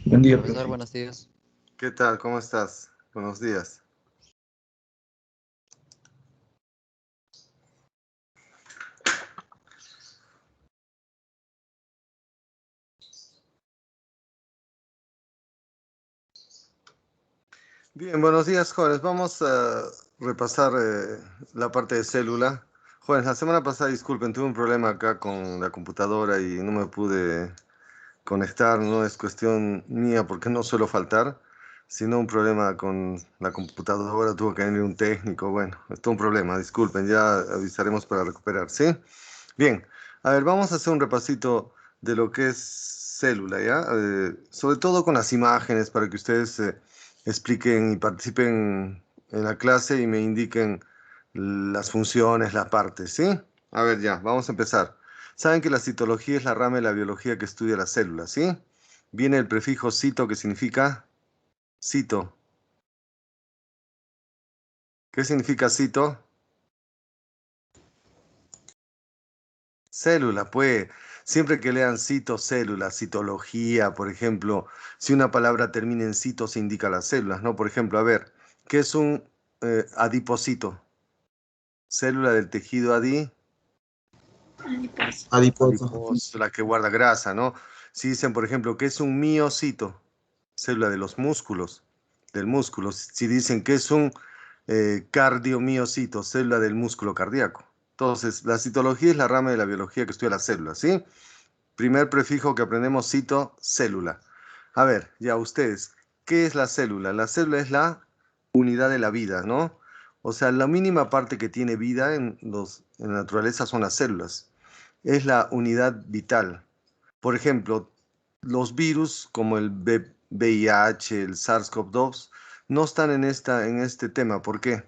Buen día, Profesor, profe. buenos días. ¿Qué tal? ¿Cómo estás? Buenos días. Bien, buenos días, jóvenes. Vamos a repasar la parte de célula. Jóvenes, la semana pasada, disculpen, tuve un problema acá con la computadora y no me pude conectar. No es cuestión mía porque no suelo faltar, sino un problema con la computadora. Tuvo que venir un técnico. Bueno, es todo un problema. Disculpen, ya avisaremos para recuperar, ¿sí? Bien, a ver, vamos a hacer un repasito de lo que es célula, ¿ya? Sobre todo con las imágenes para que ustedes expliquen y participen en la clase y me indiquen las funciones, las partes, ¿sí? A ver, ya, vamos a empezar. Saben que la citología es la rama de la biología que estudia las células, ¿sí? Viene el prefijo cito, que significa cito. ¿Qué significa cito? Célula, pues, siempre que lean cito, célula, citología, por ejemplo, si una palabra termina en cito, se indica las células, ¿no? Por ejemplo, a ver, ¿qué es un adipocito? Célula del tejido Adiposo. adiposo, la que guarda grasa, ¿no? Si dicen, por ejemplo, ¿qué es un miocito? Célula de los músculos, del músculo. Si dicen que es un cardiomiocito, célula del músculo cardíaco. Entonces, la citología es la rama de la biología que estudia las células, ¿sí? Primer prefijo que aprendemos, cito, célula. A ver, ya ustedes, ¿qué es la célula? La célula es la unidad de la vida, ¿no? O sea, la mínima parte que tiene vida en la naturaleza son las células. Es la unidad vital. Por ejemplo, los virus como el VIH, el SARS-CoV-2, no están en este tema. ¿Por qué?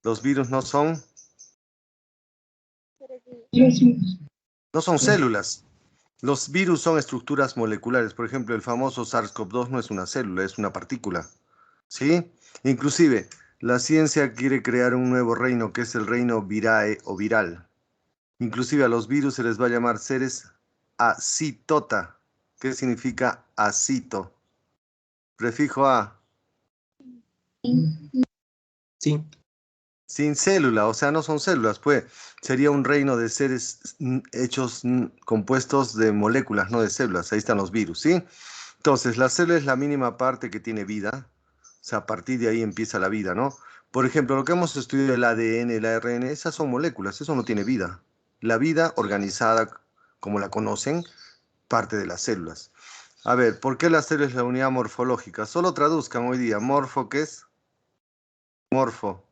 Los virus no son células. Los virus son estructuras moleculares. Por ejemplo, el famoso SARS-CoV-2 no es una célula, es una partícula. ¿Sí? Inclusive, la ciencia quiere crear un nuevo reino que es el reino virae o viral. Inclusive a los virus se les va a llamar seres acitota. ¿Qué significa acito? Prefijo a, Sí. sin célula, o sea, no son células, pues sería un reino de seres hechos, compuestos de moléculas, no de células. Ahí están los virus, ¿sí? Entonces, la célula es la mínima parte que tiene vida. O sea, a partir de ahí empieza la vida, ¿no? Por ejemplo, lo que hemos estudiado, el ADN, el ARN, esas son moléculas, eso no tiene vida. La vida organizada, como la conocen, parte de las células. A ver, ¿por qué la célula es la unidad morfológica? Solo traduzcan hoy día. Morfo, ¿qué es? Morfo.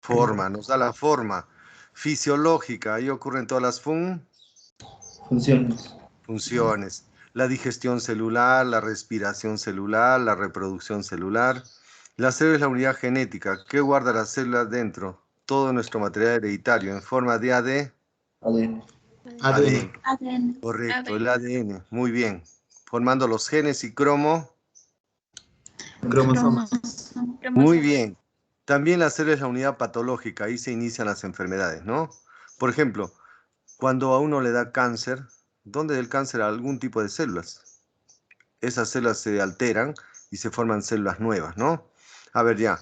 Forma, nos da la forma. Fisiológica, ahí ocurren todas las Funciones. funciones. La digestión celular, la respiración celular, la reproducción celular. La célula es la unidad genética. ¿Qué guarda la célula dentro? Todo nuestro material hereditario en forma de ADN. ADN. ADN. Correcto, el ADN. Muy bien. Formando los genes y Cromosomas. Muy bien. También la célula es la unidad patológica. Ahí se inician las enfermedades, ¿no? Por ejemplo, cuando a uno le da cáncer, ¿dónde del cáncer? A algún tipo de células. Esas células se alteran y se forman células nuevas, ¿no? A ver, ya.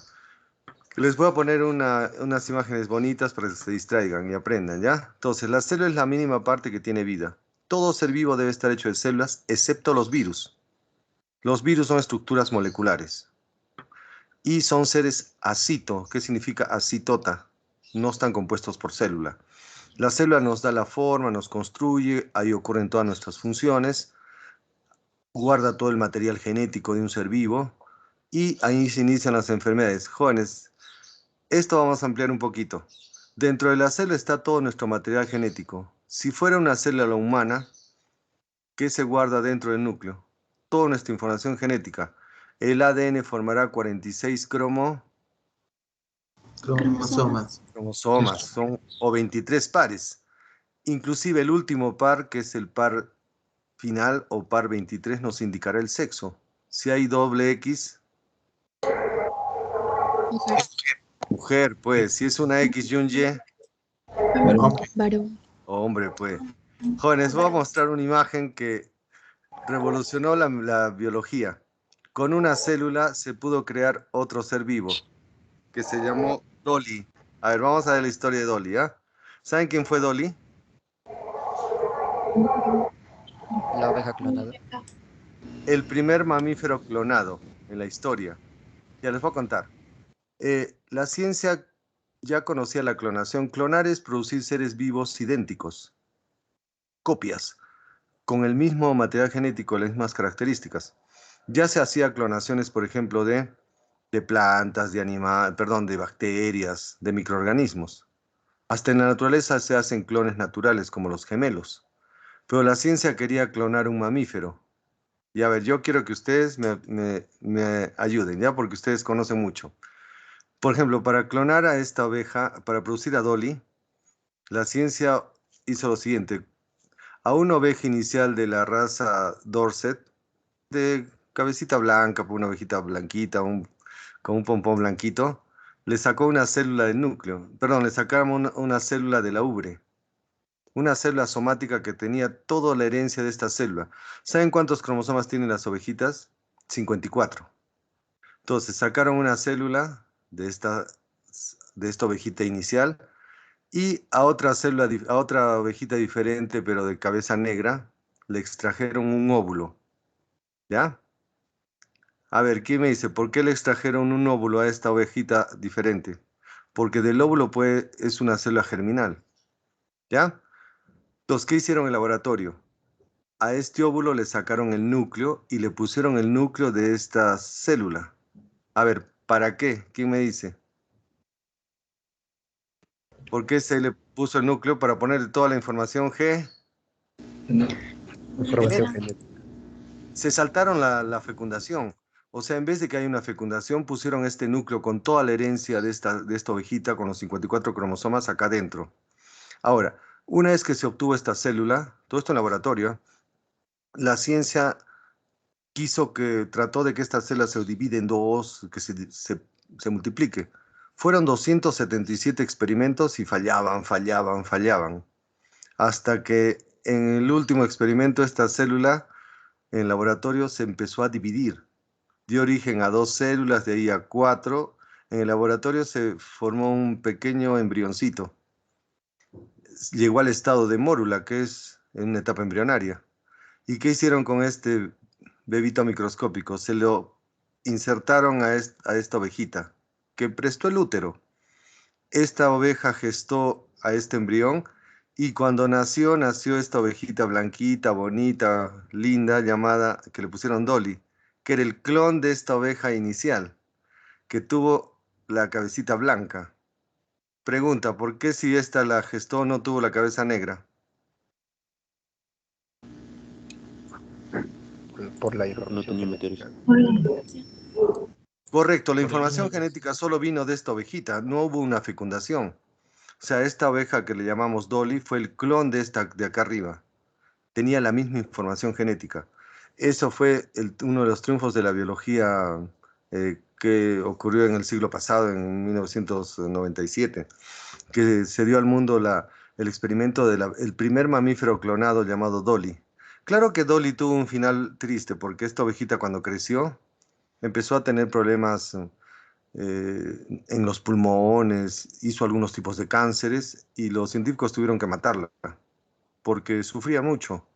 Les voy a poner unas imágenes bonitas para que se distraigan y aprendan, ¿ya? Entonces, la célula es la mínima parte que tiene vida. Todo ser vivo debe estar hecho de células, excepto los virus. Los virus son estructuras moleculares y son seres acito. ¿Qué significa acitota? No están compuestos por célula. La célula nos da la forma, nos construye, ahí ocurren todas nuestras funciones, guarda todo el material genético de un ser vivo y ahí se inician las enfermedades. Jóvenes, esto vamos a ampliar un poquito. Dentro de la célula está todo nuestro material genético. Si fuera una célula humana, ¿qué se guarda dentro del núcleo? Toda nuestra información genética. El ADN formará 46 Cromosomas. cromosomas, o 23 pares. Inclusive el último par, que es el par final o par 23, nos indicará el sexo. Si hay doble X, mujer, pues. Si es una X y un Y, Hombre. Varón. hombre, pues. Jóvenes, voy a mostrar una imagen que revolucionó la biología. Con una célula se pudo crear otro ser vivo, que se llamó Dolly. A ver, vamos a ver la historia de Dolly, ¿ah? ¿Saben quién fue Dolly? La oveja clonada. El primer mamífero clonado en la historia. Ya les voy a contar. La ciencia ya conocía la clonación. Clonar es producir seres vivos idénticos, copias, con el mismo material genético, las mismas características. Ya se hacía clonaciones, por ejemplo, de plantas, de bacterias, de microorganismos. Hasta en la naturaleza se hacen clones naturales, como los gemelos. Pero la ciencia quería clonar un mamífero. Y a ver, yo quiero que ustedes me ayuden, ¿ya? Porque ustedes conocen mucho. Por ejemplo, para clonar a esta oveja, para producir a Dolly, la ciencia hizo lo siguiente. A una oveja inicial de la raza Dorset, de cabecita blanca, una ovejita blanquita, con un pompón blanquito, le sacó una célula del núcleo. Perdón, le sacaron una célula de la ubre. Una célula somática que tenía toda la herencia de esta célula. ¿Saben cuántos cromosomas tienen las ovejitas? 54. Entonces sacaron una célula de esta ovejita inicial y a otra célula, a otra ovejita diferente, pero de cabeza negra, le extrajeron un óvulo. ¿Ya? A ver, ¿quién me dice por qué le extrajeron un óvulo a esta ovejita diferente? Porque del óvulo es una célula germinal. ¿Ya? Entonces, ¿qué hicieron en el laboratorio? A este óvulo le sacaron el núcleo y le pusieron el núcleo de esta célula. A ver, ¿para qué? ¿Quién me dice? ¿Por qué se le puso el núcleo para poner toda la información G? Información genética. Se saltaron la fecundación. O sea, en vez de que haya una fecundación, pusieron este núcleo con toda la herencia de esta ovejita con los 54 cromosomas acá adentro. Ahora, una vez que se obtuvo esta célula, todo esto en laboratorio, la ciencia trató de que esta célula se divide en dos, que se multiplique. Fueron 277 experimentos y fallaban, hasta que en el último experimento esta célula en laboratorio se empezó a dividir. Dio origen a dos células, de ahí a cuatro. En el laboratorio se formó un pequeño embrioncito. Llegó al estado de mórula, que es en una etapa embrionaria. ¿Y qué hicieron con este bebito microscópico? Se lo insertaron a esta ovejita, que prestó el útero. Esta oveja gestó a este embrión y cuando nació esta ovejita blanquita, bonita, linda, que le pusieron Dolly, que era el clon de esta oveja inicial, que tuvo la cabecita blanca. Pregunta, ¿por qué si esta la gestó no tuvo la cabeza negra? Por la No información tenía genética. materiales. Correcto, la información genética solo vino de esta ovejita, no hubo una fecundación. O sea, esta oveja que le llamamos Dolly fue el clon de esta de acá arriba. Tenía la misma información genética. Eso fue uno de los triunfos de la biología que ocurrió en el siglo pasado, en 1997, que se dio al mundo el experimento del primer mamífero clonado llamado Dolly. Claro que Dolly tuvo un final triste porque esta ovejita cuando creció empezó a tener problemas en los pulmones, hizo algunos tipos de cánceres y los científicos tuvieron que matarla porque sufría mucho.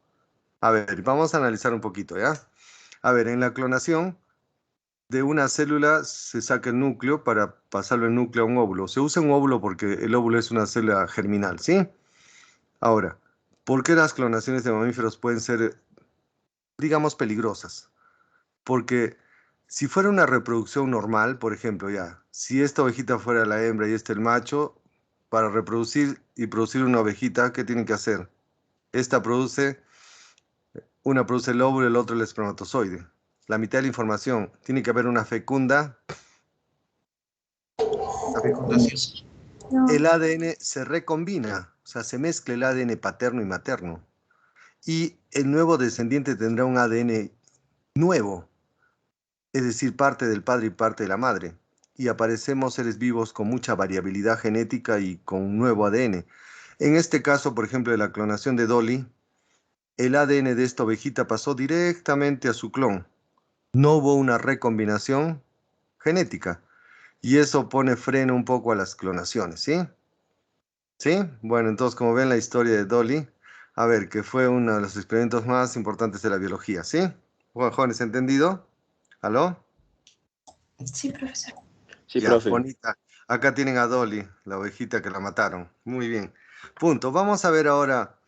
A ver, vamos a analizar un poquito, ¿ya? A ver, en la clonación de una célula se saca el núcleo para pasarlo el núcleo a un óvulo. Se usa un óvulo porque el óvulo es una célula germinal, ¿sí? Ahora, ¿por qué las clonaciones de mamíferos pueden ser, digamos, peligrosas? Porque si fuera una reproducción normal, por ejemplo, ya, si esta ovejita fuera la hembra y este el macho, para reproducir y producir una ovejita, ¿qué tienen que hacer? Una produce el óvulo, el otro el espermatozoide. La mitad de la información. Tiene que haber una fecunda. La fecundación. El ADN se recombina, o sea, se mezcla el ADN paterno y materno. Y el nuevo descendiente tendrá un ADN nuevo, es decir, parte del padre y parte de la madre. Y aparecemos seres vivos con mucha variabilidad genética y con un nuevo ADN. En este caso, por ejemplo, de la clonación de Dolly, el ADN de esta ovejita pasó directamente a su clon. No hubo una recombinación genética. Y eso pone freno un poco a las clonaciones, ¿sí? ¿Sí? Bueno, entonces, como ven la historia de Dolly, a ver, que fue uno de los experimentos más importantes de la biología, ¿sí? Bueno, jóvenes, ¿entendido? ¿Aló? Sí, profesor. Sí, Ya, profe. bonita. Acá tienen a Dolly, la ovejita que la mataron. Muy bien. Punto. Vamos a ver ahora.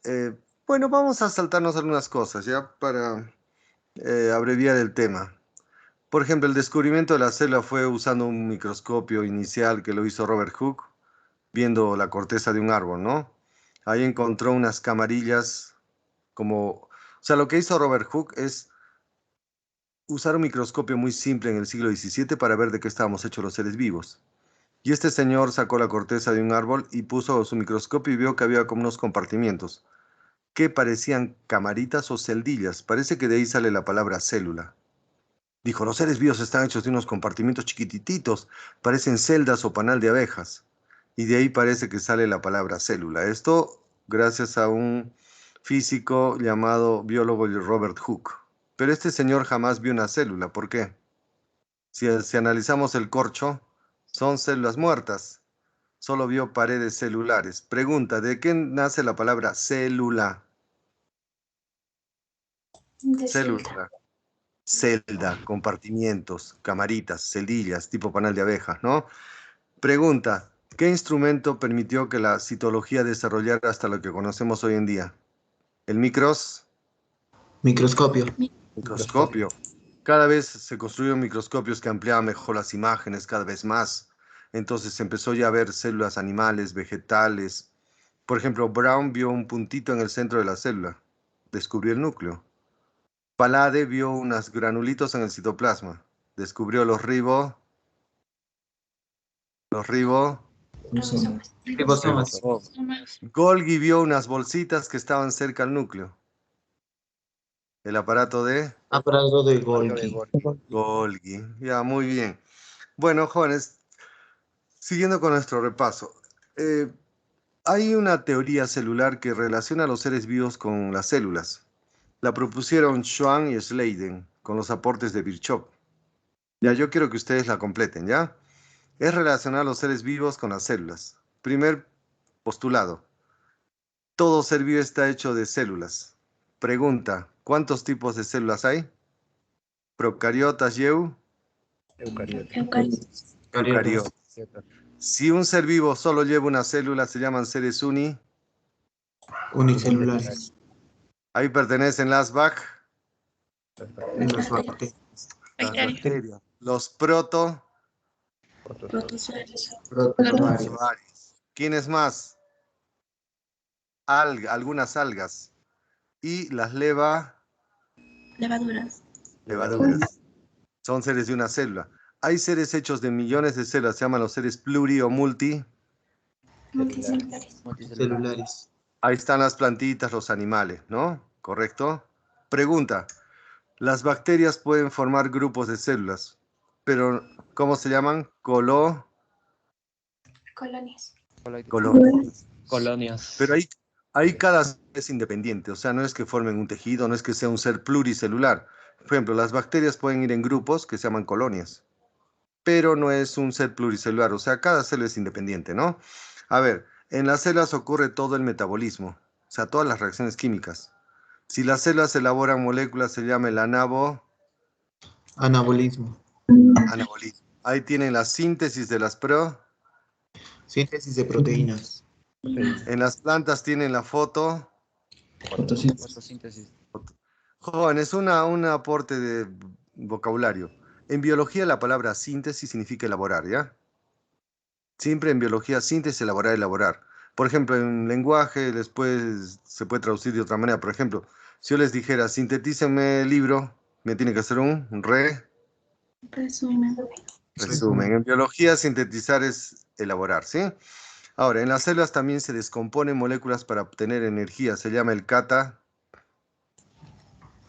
eh, bueno, vamos a saltarnos algunas cosas, ¿ya? Para abreviar el tema. Por ejemplo, el descubrimiento de la célula fue usando un microscopio inicial que lo hizo Robert Hooke, viendo la corteza de un árbol, ¿no? Ahí encontró unas camarillas como... O sea, lo que hizo Robert Hooke es usar un microscopio muy simple en el siglo XVII para ver de qué estábamos hechos los seres vivos. Y este señor sacó la corteza de un árbol y puso su microscopio y vio que había como unos compartimientos que parecían camaritas o celdillas. Parece que de ahí sale la palabra célula. Dijo, los seres vivos están hechos de unos compartimientos chiquititos, parecen celdas o panal de abejas. Y de ahí parece que sale la palabra célula. Esto gracias a un físico llamado biólogo Robert Hooke. Pero este señor jamás vio una célula. ¿Por qué? Si analizamos el corcho, son células muertas. Solo vio paredes celulares. Pregunta, ¿de qué nace la palabra célula? De celda. Célula. Celda, compartimientos, camaritas, celdillas, tipo panal de abejas, ¿no? Pregunta, ¿qué instrumento permitió que la citología desarrollara hasta lo que conocemos hoy en día? ¿El Microscopio. microscopio? Cada vez se construyeron microscopios que ampliaban mejor las imágenes, cada vez más. Entonces se empezó ya a ver células animales, vegetales. Por ejemplo, Brown vio un puntito en el centro de la célula. Descubrió el núcleo. Palade vio unos granulitos en el citoplasma. Descubrió los Ribosomas. Ribosomas. Golgi vio unas bolsitas que estaban cerca al núcleo. El aparato de Aparato de Algo de Golgi. Golgi. Ya, muy bien. Bueno, jóvenes, siguiendo con nuestro repaso. eh, Hay una teoría celular que relaciona a los seres vivos con las células. La propusieron Schwann y Schleiden con los aportes de Virchow. Ya, yo quiero que ustedes la completen, ¿ya? Es relacionar a los seres vivos con las células. Primer postulado. Todo ser vivo está hecho de células. Pregunta, ¿cuántos tipos de células hay? Procariotas y Eucariotas. Eucariotas. eucariotas. Si un ser vivo solo lleva una célula, se llaman seres Unicelulares. Ahí pertenecen las Las bacterias. Bacterias. Los protozoarios. Protozoarios. Protozoarios. ¿Quiénes más? Algunas algas. Y las Levaduras. levaduras. Son seres de una célula. Hay seres hechos de millones de células, se llaman los seres pluri o multi. Multicelulares. Celulares. Ahí están las plantitas, los animales, ¿no? ¿Correcto? Pregunta, las bacterias pueden formar grupos de células, pero ¿cómo se llaman? Colonias. Colonias. Colonias. Pero ahí cada célula es independiente, o sea, no es que formen un tejido, no es que sea un ser pluricelular. Por ejemplo, las bacterias pueden ir en grupos que se llaman colonias, pero no es un ser pluricelular, o sea, cada célula es independiente, ¿no? A ver, en las células ocurre todo el metabolismo, o sea, todas las reacciones químicas. Si las células elaboran moléculas, se llama el Anabolismo. anabolismo. Ahí tienen la síntesis de las Síntesis de proteínas. en las plantas tienen la Fotosíntesis. Joven, es un aporte de vocabulario. En biología la palabra síntesis significa elaborar, ¿ya? Siempre en biología síntesis, elaborar, elaborar. Por ejemplo, en lenguaje después se puede traducir de otra manera. Por ejemplo, si yo les dijera, sintetícenme el libro, me tiene que hacer un Resumen. resumen. En biología sintetizar es elaborar, ¿sí? Ahora, en las células también se descomponen moléculas para obtener energía. Se llama el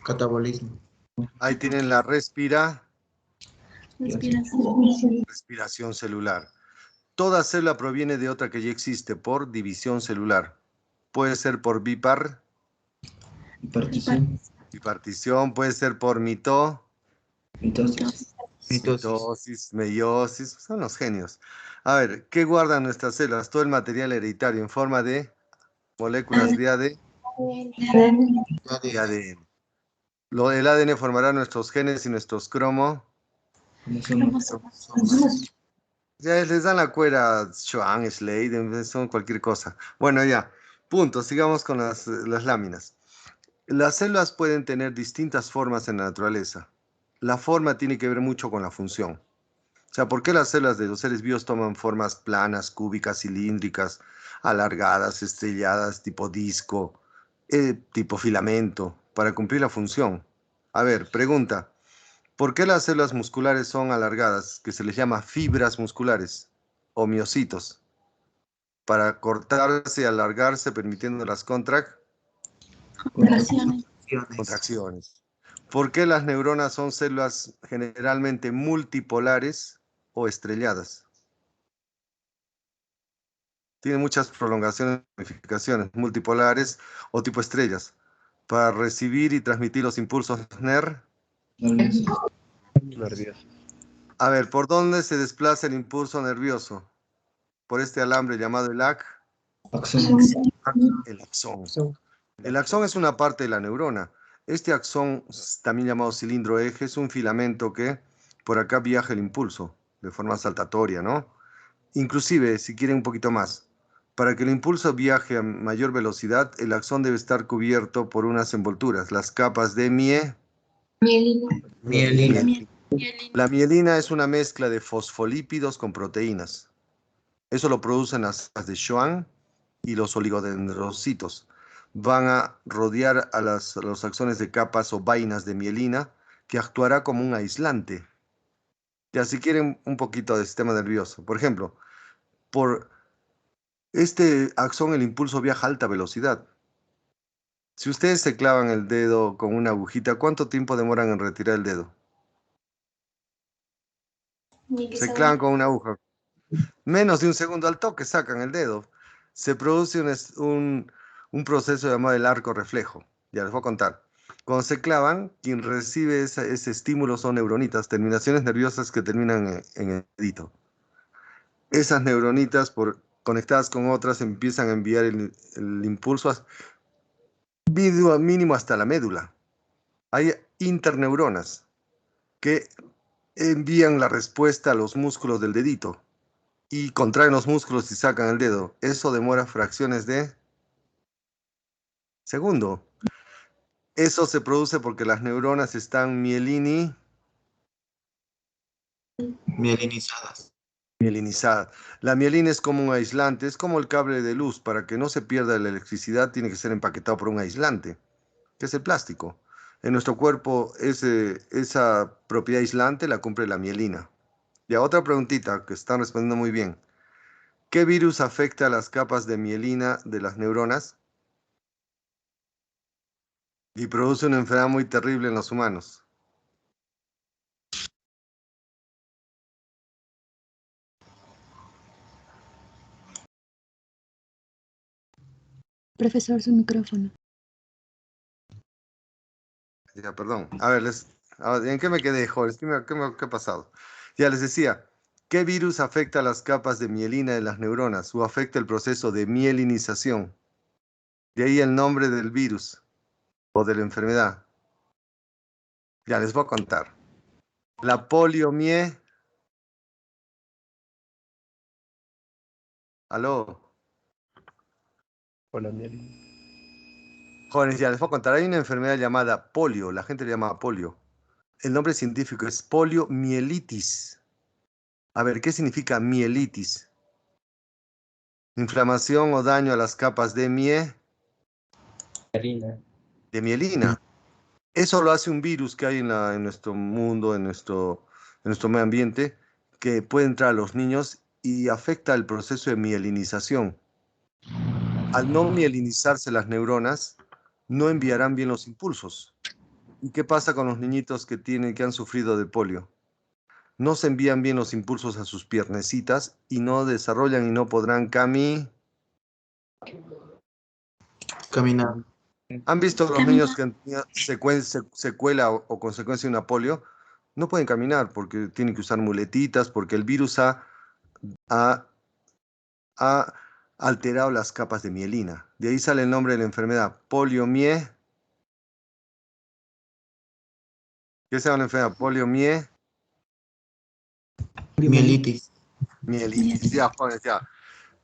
Catabolismo. Ahí tienen la Respiración. respiración celular. Toda célula proviene de otra que ya existe por división celular. Puede ser por Hipertición. Bipartición puede ser por Mitosis. mitosis, meiosis, son los genios. A ver, ¿qué guardan nuestras células? Todo el material hereditario en forma de moléculas de y ADN. El ADN formará nuestros genes y nuestros cromos. Ya les dan la cuera Schwann, Slade, son cualquier cosa. Bueno, ya. Punto. Sigamos con las láminas. Las células pueden tener distintas formas en la naturaleza. La forma tiene que ver mucho con la función. O sea, ¿por qué las células de los seres vivos toman formas planas, cúbicas, cilíndricas, alargadas, estrelladas, tipo disco, tipo filamento, para cumplir la función? A ver, pregunta. ¿Por qué las células musculares son alargadas, que se les llama fibras musculares o miocitos? Para cortarse y alargarse, permitiendo las contracciones. ¿Por qué las neuronas son células generalmente multipolares o estrelladas? Tienen muchas prolongaciones y ramificaciones, multipolares o tipo estrellas, para recibir y transmitir los impulsos Nervioso. A ver, ¿por dónde se desplaza el impulso nervioso? Por este alambre llamado el axón. El axón es una parte de la neurona. Este axón, también llamado cilindro eje, es un filamento que por acá viaja el impulso de forma saltatoria, ¿no? Inclusive, si quieren un poquito más, para que el impulso viaje a mayor velocidad, el axón debe estar cubierto por unas envolturas, las capas de Mielina. La mielina es una mezcla de fosfolípidos con proteínas. Eso lo producen las células de Schwann y los oligodendrocitos. Van a rodear a los axones de capas o vainas de mielina que actuará como un aislante. Ya si quieren un poquito de sistema nervioso. Por ejemplo, por este axón el impulso viaja a alta velocidad. Si ustedes se clavan el dedo con una agujita, ¿cuánto tiempo demoran en retirar el dedo? Se clavan con una aguja. Menos de un segundo al toque sacan el dedo. Se produce un proceso llamado el arco reflejo. Ya les voy a contar. Cuando se clavan, quien recibe ese estímulo son neuronitas, terminaciones nerviosas que terminan en el dedito. Esas neuronitas, conectadas con otras, empiezan a enviar el impulso mínimo hasta la médula. Hay interneuronas que envían la respuesta a los músculos del dedito y contraen los músculos y sacan el dedo. Eso demora fracciones de segundo. Eso se produce porque las neuronas están Mielinizadas. mielinizadas. La mielina es como un aislante, es como el cable de luz. Para que no se pierda la electricidad, tiene que ser empaquetado por un aislante, que es el plástico. En nuestro cuerpo, esa propiedad aislante la cumple la mielina. Y a otra preguntita que están respondiendo muy bien. ¿Qué virus afecta a las capas de mielina de las neuronas y produce una enfermedad muy terrible en los humanos? Profesor, su micrófono. Ya, perdón. A ver, ¿en qué me quedé, jóvenes? ¿Qué ha pasado? Ya les decía, ¿qué virus afecta a las capas de mielina de las neuronas o afecta el proceso de mielinización? De ahí el nombre del virus o de la enfermedad. Ya les voy a contar. La poliomielitis. Aló. Hola, Miel. Jóvenes, ya les voy a contar. Hay una enfermedad llamada polio. La gente le llama polio. El nombre científico es poliomielitis. A ver, ¿qué significa mielitis? Inflamación o daño a las capas de mielina. Eso lo hace un virus que hay en nuestro mundo, en nuestro medio ambiente, que puede entrar a los niños y afecta el proceso de mielinización. Al no mielinizarse las neuronas, no enviarán bien los impulsos. ¿Y qué pasa con los niñitos que han sufrido de polio? No se envían bien los impulsos a sus piernecitas y no desarrollan y no podrán Caminar. ¿Han visto los niños que han tenido secuela o consecuencia de una polio? No pueden caminar porque tienen que usar muletitas, porque el virus ha alterado las capas de mielina. De ahí sale el nombre de la enfermedad, poliomielitis. ¿Qué se llama la enfermedad? Poliomielitis. Mielitis. Ya, jóvenes, ya.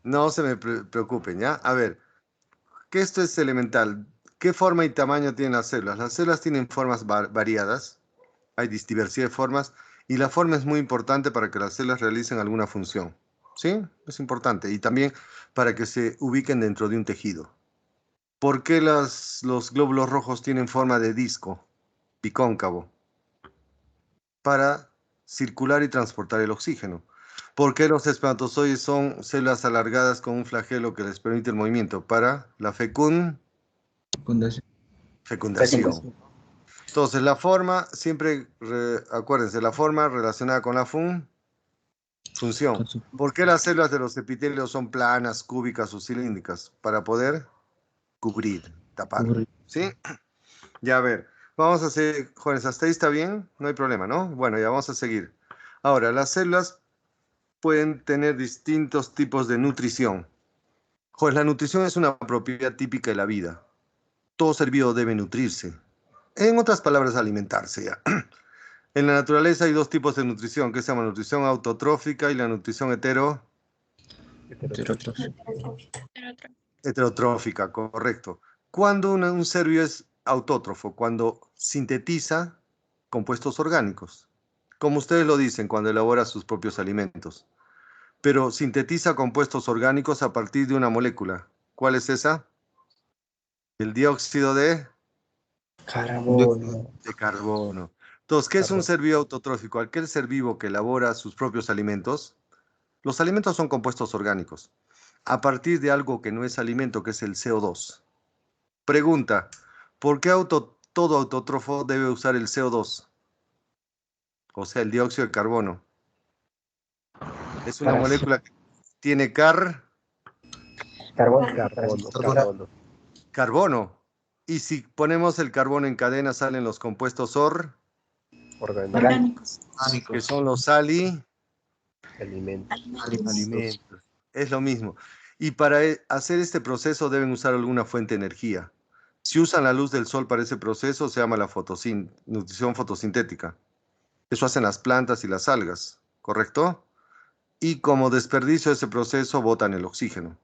No se me preocupen, ¿ya? A ver, que esto es elemental. ¿Qué forma y tamaño tienen las células? Las células tienen formas variadas. Hay diversidad de formas. Y la forma es muy importante para que las células realicen alguna función. ¿Sí? Es importante. Y también para que se ubiquen dentro de un tejido. ¿Por qué los glóbulos rojos tienen forma de disco bicóncavo? Para circular y transportar el oxígeno. ¿Por qué los espermatozoides son células alargadas con un flagelo que les permite el movimiento? Para la fecundación. Entonces, la forma, siempre acuérdense, la forma relacionada con la función. ¿Por qué las células de los epitelios son planas, cúbicas o cilíndricas? Para poder cubrir, tapar. ¿Sí? Ya a ver, vamos a seguir, jóvenes, hasta ahí está bien, no hay problema, ¿no? Bueno, ya vamos a seguir. Ahora, las células pueden tener distintos tipos de nutrición. Pues la nutrición es una propiedad típica de la vida. Todo ser vivo debe nutrirse. En otras palabras, alimentarse ya. En la naturaleza hay dos tipos de nutrición, que se llama nutrición autotrófica y la nutrición heterotrófica, correcto. Cuando un ser vivo es autótrofo, cuando sintetiza compuestos orgánicos, como ustedes lo dicen, cuando elabora sus propios alimentos. Pero sintetiza compuestos orgánicos a partir de una molécula. ¿Cuál es esa? El dióxido de carbono. Entonces, ¿qué es un ser vivo autotrófico? Aquel ser vivo que elabora sus propios alimentos. Los alimentos son compuestos orgánicos, a partir de algo que no es alimento, que es el CO2. Pregunta, ¿por qué todo autótrofo debe usar el CO2? O sea, el dióxido de carbono. Es una molécula que tiene carbono. Y si ponemos el carbono en cadena, salen los compuestos Orgánicos. que son los alimentos. Alimentos. Es lo mismo. Y para hacer este proceso deben usar alguna fuente de energía. Si usan la luz del sol para ese proceso, se llama la nutrición fotosintética. Eso hacen las plantas y las algas, ¿correcto? Y como desperdicio de ese proceso, botan el oxígeno,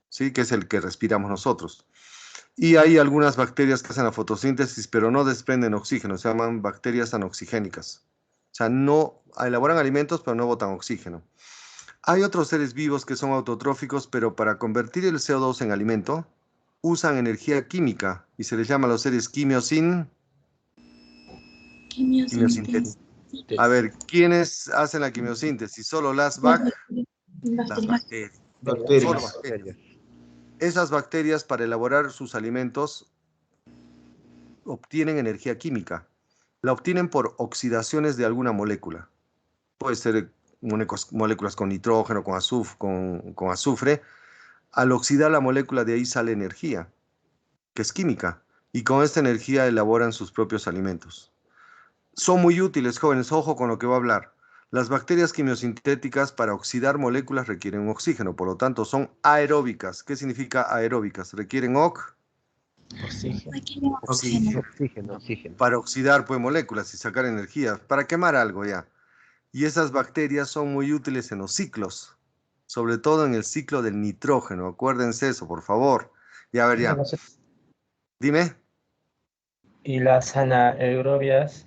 ¿sí? Que es el que respiramos nosotros. Y hay algunas bacterias que hacen la fotosíntesis, pero no desprenden oxígeno, se llaman bacterias anoxigénicas. O sea, no elaboran alimentos, pero no botan oxígeno. Hay otros seres vivos que son autotróficos, pero para convertir el CO2 en alimento, usan energía química y se les llama a los seres quimiosíntesis. A ver, ¿quiénes hacen la quimiosíntesis? Solo las bacterias. Solo bacterias. Esas bacterias, para elaborar sus alimentos, obtienen energía química. La obtienen por oxidaciones de alguna molécula. Puede ser moléculas con nitrógeno, con azufre. Al oxidar la molécula, de ahí sale energía, que es química. Y con esta energía elaboran sus propios alimentos. Son muy útiles, jóvenes, ojo con lo que voy a hablar. Las bacterias quimiosintéticas para oxidar moléculas requieren oxígeno, por lo tanto son aeróbicas. ¿Qué significa aeróbicas? Requieren oxígeno. Para oxidar pues, moléculas y sacar energía, para quemar algo ya. Y esas bacterias son muy útiles en los ciclos, sobre todo en el ciclo del nitrógeno. Acuérdense eso, por favor. Ya, a ver, ya. Dime. ¿Y las anaerobias?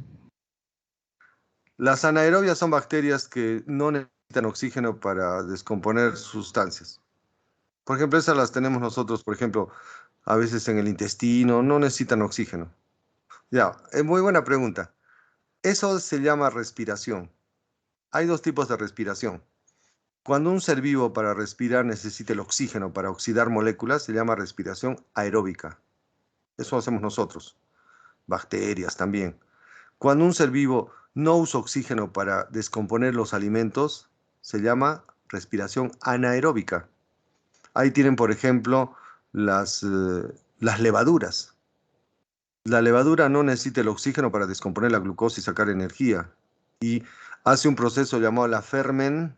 Las anaerobias son bacterias que no necesitan oxígeno para descomponer sustancias. Por ejemplo, esas las tenemos nosotros, por ejemplo, a veces en el intestino, no necesitan oxígeno. Ya, es muy buena pregunta. Eso se llama respiración. Hay dos tipos de respiración. Cuando un ser vivo para respirar necesita el oxígeno para oxidar moléculas, se llama respiración aeróbica. Eso hacemos nosotros. Bacterias también. Cuando un ser vivo no usa oxígeno para descomponer los alimentos, se llama respiración anaeróbica. Ahí tienen, por ejemplo, las levaduras. La levadura no necesita el oxígeno para descomponer la glucosa y sacar energía. Y hace un proceso llamado la fermentación.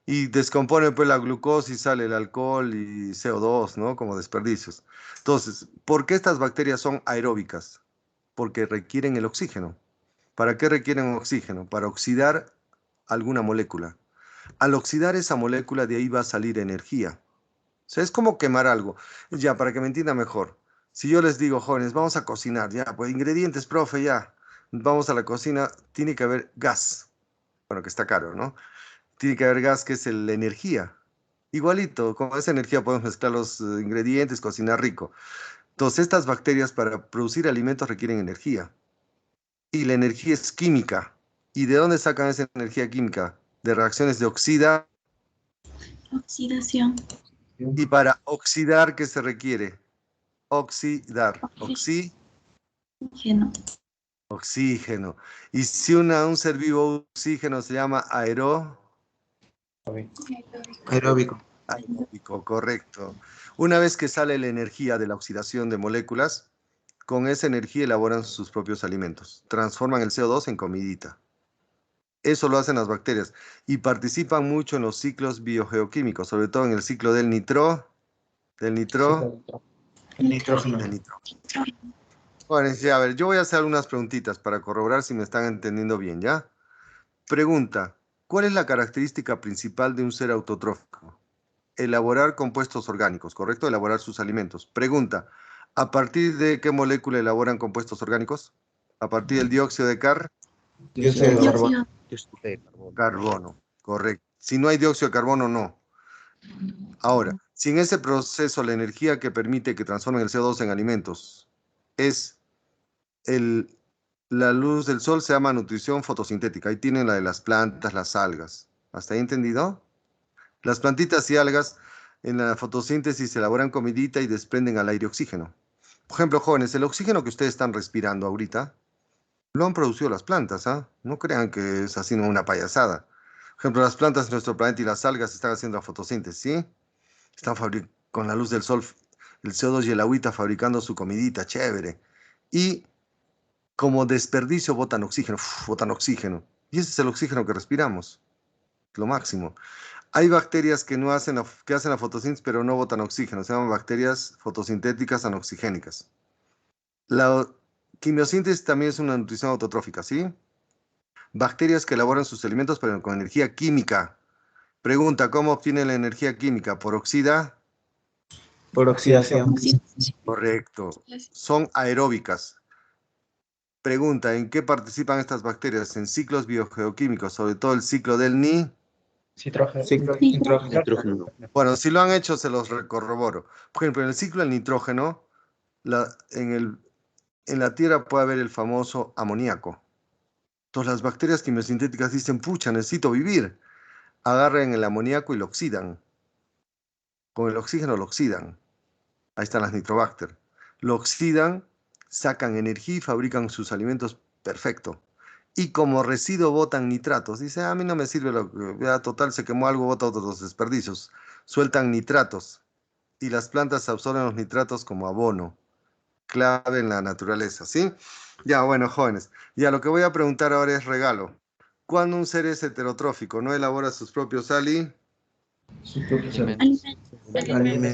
Y descompone pues la glucosa y sale el alcohol y CO2, ¿no? Como desperdicios. Entonces, ¿por qué estas bacterias son aeróbicas? Porque requieren el oxígeno. ¿Para qué requieren oxígeno? Para oxidar alguna molécula. Al oxidar esa molécula, de ahí va a salir energía. O sea, es como quemar algo. Ya, para que me entienda mejor. Si yo les digo, jóvenes, vamos a cocinar, ya, pues ingredientes, profe, ya. Vamos a la cocina, tiene que haber gas. Bueno, que está caro, ¿no? Tiene que haber gas, que es la energía. Igualito, con esa energía podemos mezclar los ingredientes, cocinar rico. Entonces, estas bacterias para producir alimentos requieren energía. Y la energía es química. ¿Y de dónde sacan esa energía química? De reacciones de Oxidación. y para oxidar, ¿qué se requiere? Oxidar. Oxígeno. Oxígeno. Y si un ser vivo oxígeno se llama Aeróbico. aeróbico, correcto. Una vez que sale la energía de la oxidación de moléculas, con esa energía elaboran sus propios alimentos. Transforman el CO2 en comidita. Eso lo hacen las bacterias y participan mucho en los ciclos biogeoquímicos, sobre todo en el ciclo del nitrógeno. Nitrógeno. Bueno, sí, a ver, yo voy a hacer algunas preguntitas para corroborar si me están entendiendo bien, ¿ya? Pregunta, ¿cuál es la característica principal de un ser autotrófico? Elaborar compuestos orgánicos, ¿correcto? Elaborar sus alimentos. Pregunta, ¿a partir de qué molécula elaboran compuestos orgánicos? A partir del dióxido de Dióxido de carbono. carbono, correcto. Si no hay dióxido de carbono, no. Ahora, si en ese proceso la energía que permite que transformen el CO2 en alimentos es la luz del sol, se llama nutrición fotosintética. Ahí tienen la de las plantas, las algas. ¿Hasta ahí entendido? Las plantitas y algas en la fotosíntesis elaboran comidita y desprenden al aire oxígeno. Por ejemplo, jóvenes, el oxígeno que ustedes están respirando ahorita lo han producido las plantas, ¿ah? No crean que es así una payasada. Por ejemplo, las plantas de nuestro planeta y las algas están haciendo la fotosíntesis, ¿sí? Están con la luz del sol, el CO2 y el agüita fabricando su comidita, chévere. Y como desperdicio botan oxígeno, botan oxígeno. Y ese es el oxígeno que respiramos, lo máximo. Hay bacterias que no hacen que hacen la fotosíntesis, pero no botan oxígeno. Se llaman bacterias fotosintéticas anoxigénicas. La quimiosíntesis también es una nutrición autotrófica, ¿sí? Bacterias que elaboran sus alimentos, pero con energía química. Pregunta, ¿cómo obtienen la energía química? ¿Por Por oxidación. Correcto. Son aeróbicas. Pregunta, ¿en qué participan estas bacterias? En ciclos biogeoquímicos, sobre todo el ciclo del Ciclo nitrógeno. Bueno, si lo han hecho, se los corroboro. Por ejemplo, en el ciclo del nitrógeno, en la Tierra puede haber el famoso amoníaco. Entonces las bacterias quimiosintéticas dicen, pucha, necesito vivir. Agarran el amoníaco y lo oxidan. Con el oxígeno lo oxidan. Ahí están las nitrobacter. Lo oxidan, sacan energía y fabrican sus alimentos perfecto. Y como residuo botan nitratos. Dice, a mí no me sirve ya total, se quemó algo, bota otros desperdicios. Sueltan nitratos. Y las plantas absorben los nitratos como abono. Clave en la naturaleza, ¿sí? Ya, bueno, jóvenes. Ya, lo que voy a preguntar ahora es regalo. ¿Cuándo un ser es heterotrófico? ¿No elabora sus propios Alimentos.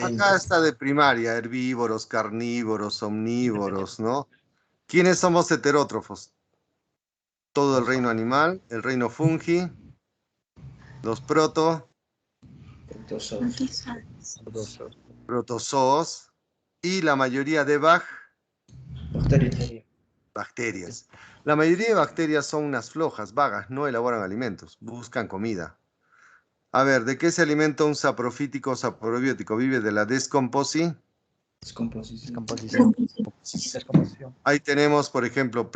Acá está de primaria, herbívoros, carnívoros, omnívoros, ¿no? ¿Quiénes somos heterótrofos? Todo el reino animal, el reino fungi, los protozoos y la mayoría de bacterias. La mayoría de bacterias son unas flojas, vagas, no elaboran alimentos, buscan comida. A ver, ¿de qué se alimenta un saprofítico o saprobiótico? Vive de la descomposición. Ahí tenemos, por ejemplo,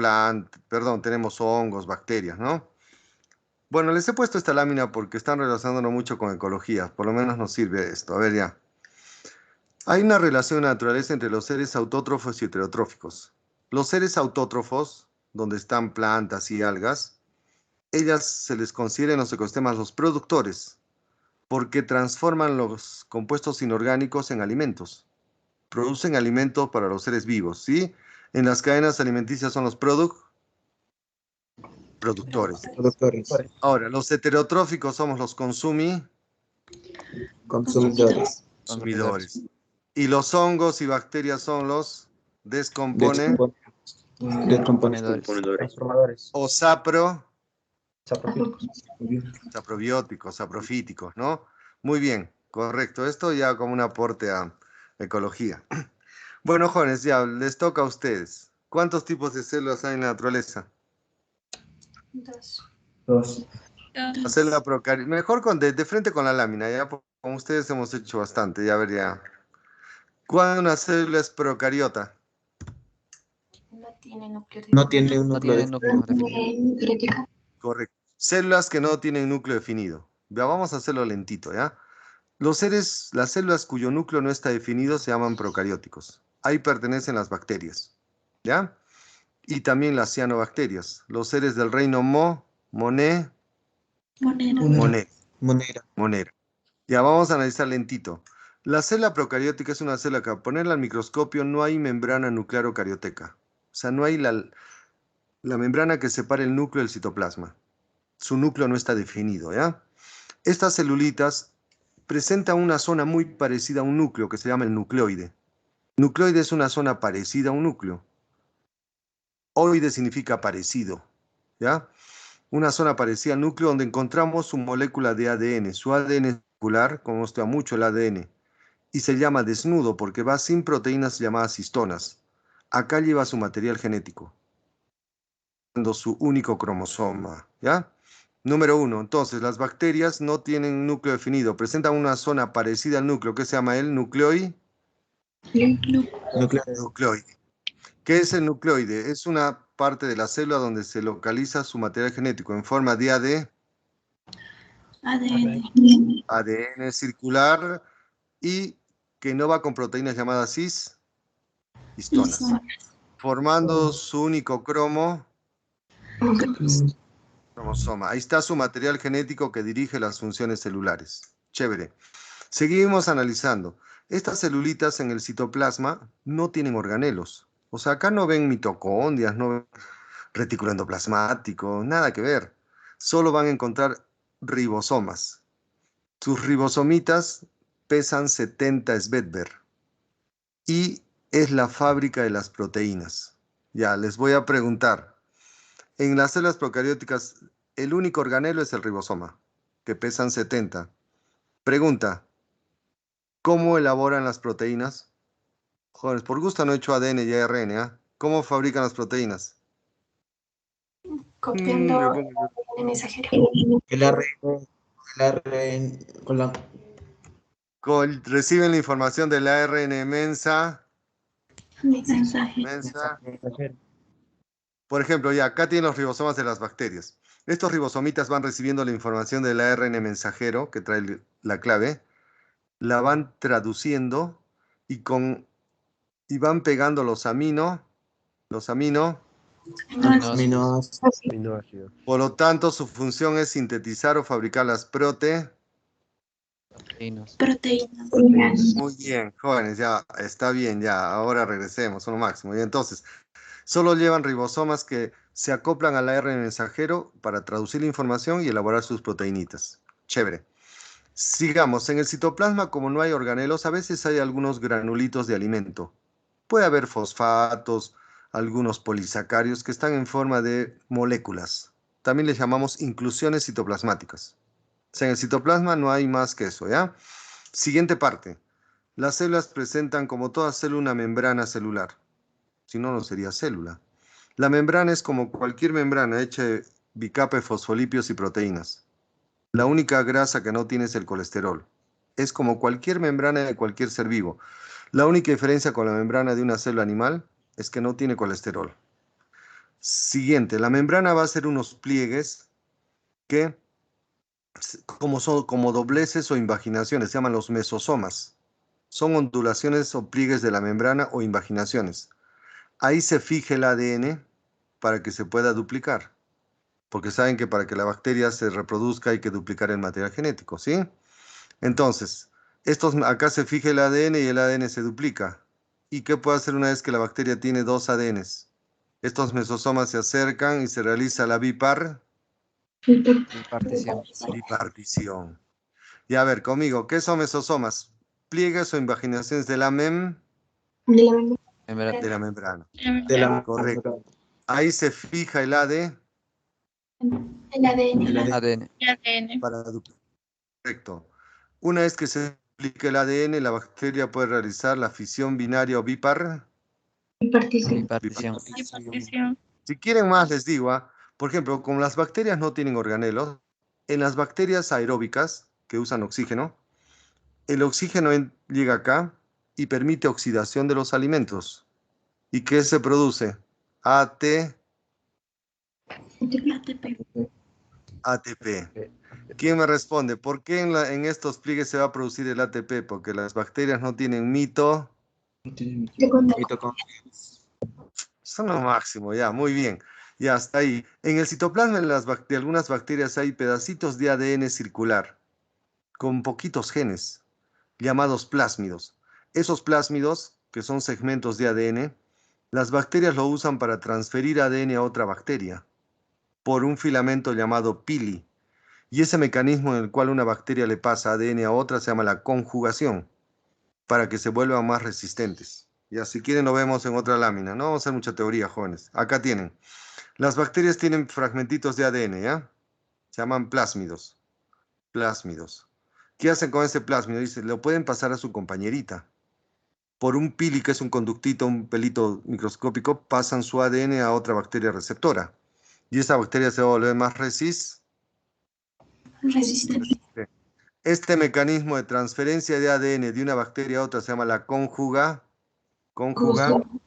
tenemos hongos, bacterias, ¿no? Bueno, les he puesto esta lámina porque están relacionándolo mucho con ecología. Por lo menos nos sirve esto. A ver ya. Hay una relación en la naturaleza entre los seres autótrofos y heterotróficos. Los seres autótrofos, donde están plantas y algas, ellas se les considera en los ecosistemas los productores, porque transforman los compuestos inorgánicos en alimentos. producen alimentos para los seres vivos, ¿sí? En las cadenas alimenticias son los productores. Productores. Ahora, los heterotróficos somos los Consumidores. consumidores. Y los hongos y bacterias son los descomponedores Descomponedores. Transformadores. o saprobióticos, saprofíticos, ¿no? Muy bien, correcto. Esto ya como un aporte a ecología. Bueno, jóvenes, ya les toca a ustedes. ¿Cuántos tipos de células hay en la naturaleza? 2. La célula procariota. Mejor de frente con la lámina, ya con ustedes hemos hecho bastante, ya vería. ¿Cuándo una célula es procariota? No tiene núcleo No tiene un No núcleo tiene núcleo definido. definido. Correcto. Células que no tienen núcleo definido. Ya vamos a hacerlo lentito, ¿ya? Las células cuyo núcleo no está definido se llaman procarióticos. Ahí pertenecen las bacterias, ¿ya? Y también las cianobacterias. Los seres del reino Moneda. monera. Ya vamos a analizar lentito. La célula procariótica es una célula que al ponerla al microscopio no hay membrana nuclear carioteca. O sea, no hay la membrana que separe el núcleo del citoplasma. Su núcleo no está definido, ¿ya? Estas celulitas presentan una zona muy parecida a un núcleo que se llama el nucleoide. Nucleoide es una zona parecida a un núcleo. Oide significa parecido, ¿ya? Una zona parecida al núcleo donde encontramos su molécula de ADN. Su ADN es circular, como nos gusta mucho el ADN. Y se llama desnudo porque va sin proteínas llamadas histonas. Acá lleva su material genético, su único cromosoma, ¿ya? Número 1. Entonces, las bacterias no tienen núcleo definido. Presentan una zona parecida al núcleo que se llama el nucleoide. ¿Qué es el nucleoide? Es una parte de la célula donde se localiza su material genético en forma de ADN circular y que no va con proteínas llamadas histonas, formando su único cromosoma. Ahí está su material genético que dirige las funciones celulares. Chévere. Seguimos analizando. Estas celulitas en el citoplasma no tienen organelos. O sea, acá no ven mitocondrias, no ven retículo endoplasmático, nada que ver. Solo van a encontrar ribosomas. Sus ribosomitas pesan 70 Svedberg y es la fábrica de las proteínas. Ya, les voy a preguntar. En las células procarióticas, el único organelo es el ribosoma, que pesan 70. Pregunta, ¿cómo elaboran las proteínas? Jóvenes, por gusto no he hecho ADN y ARN, ¿ah? ¿Cómo fabrican las proteínas? Copiando el mensajero. El ARN con la Reciben la información del ARN mensa. Por ejemplo, ya acá tienen los ribosomas de las bacterias. Estos ribosomitas van recibiendo la información del ARN mensajero, que trae la clave, la van traduciendo y van pegando los aminoácidos. Por lo tanto, su función es sintetizar o fabricar las Proteínas. Muy bien, jóvenes, ya está bien, ya. Ahora regresemos, son lo máximo. Y entonces, solo llevan ribosomas que se acoplan al ARN mensajero para traducir la información y elaborar sus proteínitas. Chévere. Sigamos, en el citoplasma, como no hay organelos, a veces hay algunos granulitos de alimento. Puede haber fosfatos, algunos polisacarios que están en forma de moléculas. También les llamamos inclusiones citoplasmáticas. O sea, en el citoplasma no hay más que eso, ¿ya? Siguiente parte. Las células presentan, como toda célula, una membrana celular. Si no, no sería célula. La membrana es como cualquier membrana hecha de bicapa de fosfolípidos y proteínas. La única grasa que no tiene es el colesterol. Es como cualquier membrana de cualquier ser vivo. La única diferencia con la membrana de una célula animal es que no tiene colesterol. Siguiente, la membrana va a ser unos pliegues que, son como dobleces o invaginaciones, se llaman los mesosomas. Son ondulaciones o pliegues de la membrana o invaginaciones. Ahí se fija el ADN para que se pueda duplicar. Porque saben que para que la bacteria se reproduzca hay que duplicar el material genético, ¿sí? Entonces, acá se fija el ADN y el ADN se duplica. ¿Y qué puede hacer una vez que la bacteria tiene 2 ADNs? Estos mesosomas se acercan y se realiza la Bipartición. bipartición. Y a ver, conmigo, ¿qué son mesosomas? Pliegues o invaginaciones de la Membrana. de la membrana. De la Correcto. Ahí se fija el AD El ADN. ADN. para duplicar. Correcto. Una vez que se duplica el ADN, la bacteria puede realizar la fisión binaria o Bipartición. Si quieren más, les digo, por ejemplo, como las bacterias no tienen organelos, en las bacterias aeróbicas que usan oxígeno, el oxígeno llega acá y permite oxidación de los alimentos. ¿Y qué se produce? ATP. ¿Quién me responde? ¿Por qué en estos pliegues se va a producir el ATP? Porque las bacterias no tienen son lo máximo, ya, muy bien. Ya hasta ahí. En el citoplasma de algunas bacterias hay pedacitos de ADN circular con poquitos genes, llamados plásmidos. Esos plásmidos, que son segmentos de ADN, las bacterias lo usan para transferir ADN a otra bacteria por un filamento llamado pili. Y ese mecanismo en el cual una bacteria le pasa ADN a otra se llama la conjugación, para que se vuelvan más resistentes. Ya, si quieren lo vemos en otra lámina. No vamos a hacer mucha teoría, jóvenes. Acá tienen. Las bacterias tienen fragmentitos de ADN, ¿ya? Se llaman plásmidos. Plásmidos. ¿Qué hacen con ese plásmido? Dice, lo pueden pasar a su compañerita. Por un pili, que es un conductito, un pelito microscópico, pasan su ADN a otra bacteria receptora. Y esa bacteria se va a volver más Resistente. Este mecanismo de transferencia de ADN de una bacteria a otra se llama la conjugación. Conjugación.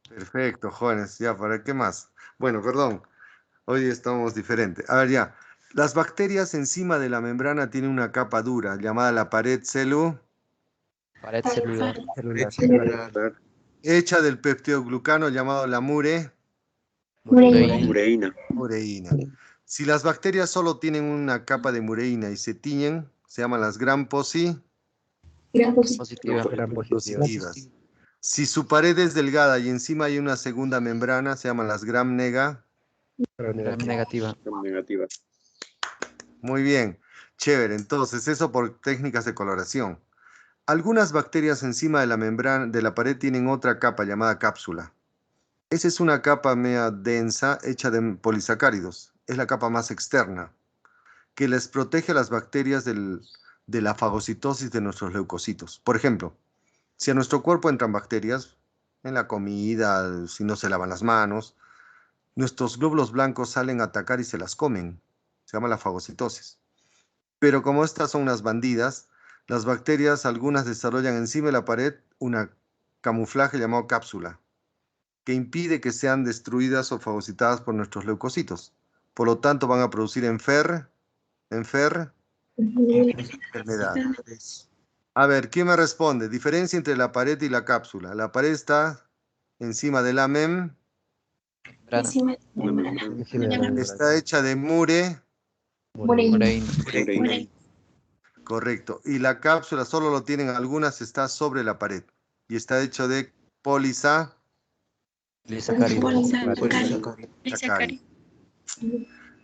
Perfecto, jóvenes. Ya, ¿para qué más? Bueno, perdón. Hoy estamos diferentes. A ver, ya. Las bacterias encima de la membrana tienen una capa dura llamada la pared Pared celular. Celular. hecha del peptidoglucano llamado la Mureína. mureína. Si las bacterias solo tienen una capa de mureína y se tiñen, se llaman las gram Positiva. positivas. Si su pared es delgada y encima hay una segunda membrana, se llaman las gram Negativa. Muy bien, chévere. Entonces, eso por técnicas de coloración. Algunas bacterias encima de la membrana de la pared tienen otra capa llamada cápsula. Esa es una capa media densa hecha de polisacáridos. Es la capa más externa, que les protege a las bacterias de la fagocitosis de nuestros leucocitos. Por ejemplo, si a nuestro cuerpo entran bacterias, en la comida, si no se lavan las manos, nuestros glóbulos blancos salen a atacar y se las comen. Se llama la fagocitosis. Pero como estas son unas bandidas, las bacterias, algunas desarrollan encima de la pared una camuflaje llamado cápsula, que impide que sean destruidas o fagocitadas por nuestros leucocitos. Por lo tanto, van a producir enfermedad. A ver, ¿quién me responde? Diferencia entre la pared y la cápsula. La pared está encima de la Membrana. está hecha de Mureína. correcto. Y la cápsula solo lo tienen algunas, está sobre la pared. Y está hecho de Polisacárido.